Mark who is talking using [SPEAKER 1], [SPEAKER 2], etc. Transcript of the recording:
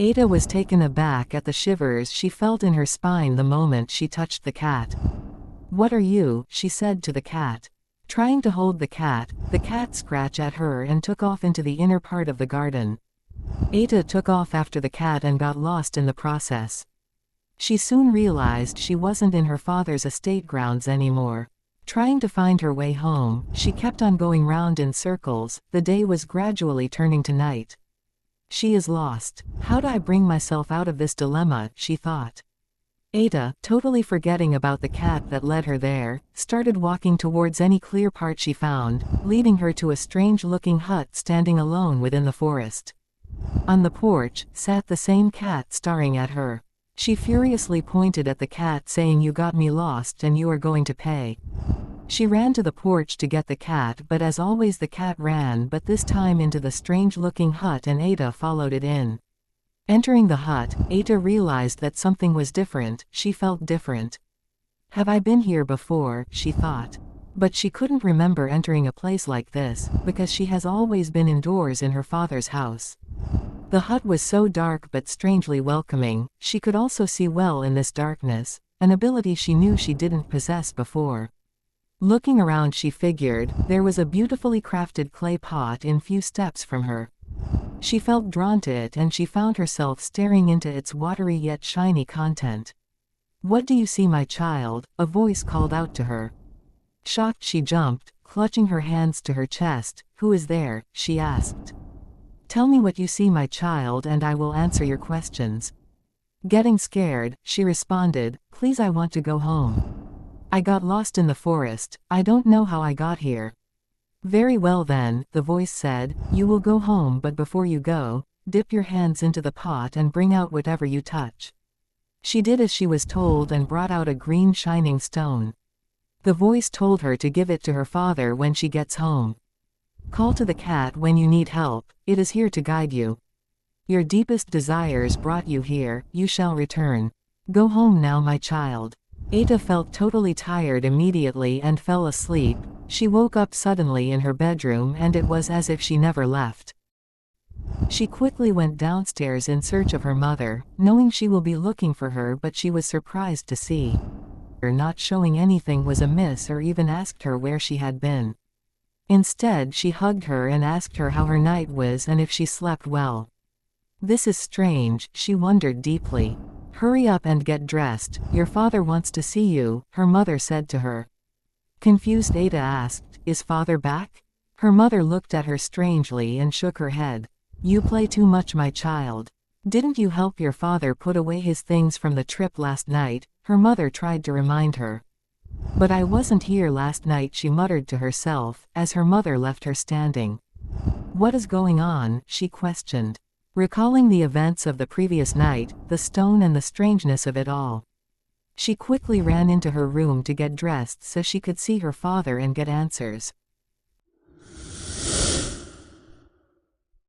[SPEAKER 1] Ada was taken aback at the shivers she felt in her spine the moment she touched the cat. "What are you?" she said to the cat. Trying to hold the cat scratched at her and took off into the inner part of the garden. Ada took off after the cat and got lost in the process. She soon realized she wasn't in her father's estate grounds anymore. Trying to find her way home, she kept on going round in circles. The day was gradually turning to night. She is lost. How do I bring myself out of this dilemma, she thought. Ada, totally forgetting about the cat that led her there, started walking towards any clear part she found, leading her to a strange-looking hut standing alone within the forest. On the porch, sat the same cat staring at her. She furiously pointed at the cat saying, "You got me lost and you are going to pay." She ran to the porch to get the cat, but as always the cat ran, but this time into the strange-looking hut, and Ada followed it in. Entering the hut, Ada realized that something was different. She felt different. "Have I been here before?" she thought. But she couldn't remember entering a place like this, because she has always been indoors in her father's house. The hut was so dark but strangely welcoming. She could also see well in this darkness, an ability she knew she didn't possess before. Looking around, she figured there was a beautifully crafted clay pot in few steps from her. She felt drawn to it and she found herself staring into its watery yet shiny content. "What do you see, my child?" a voice called out to her. Shocked, she jumped, clutching her hands to her chest. "Who is there?" she asked. "Tell me what you see, my child, and I will answer your questions." Getting scared, she responded, "Please, I want to go home. I got lost in the forest. I don't know how I got here." "Very well then," the voice said, "you will go home, but before you go, dip your hands into the pot and bring out whatever you touch." She did as she was told and brought out a green shining stone. The voice told her to give it to her father when she gets home. "Call to the cat when you need help, it is here to guide you. Your deepest desires brought you here, you shall return. Go home now, my child." Ada felt totally tired immediately and fell asleep. She woke up suddenly in her bedroom and it was as if she never left. She quickly went downstairs in search of her mother, knowing she will be looking for her, but she was surprised to see her not showing anything was amiss or even asked her where she had been. Instead, she hugged her and asked her how her night was and if she slept well. "This is strange," she wondered deeply. "Hurry up and get dressed, your father wants to see you," her mother said to her. Confused, Ada asked, "Is father back?" Her mother looked at her strangely and shook her head. "You play too much, my child. Didn't you help your father put away his things from the trip last night?" her mother tried to remind her. "But I wasn't here last night," she muttered to herself, as her mother left her standing. "What is going on?" she questioned, recalling the events of the previous night, the stone and the strangeness of it all. She quickly ran into her room to get dressed so she could see her father and get answers.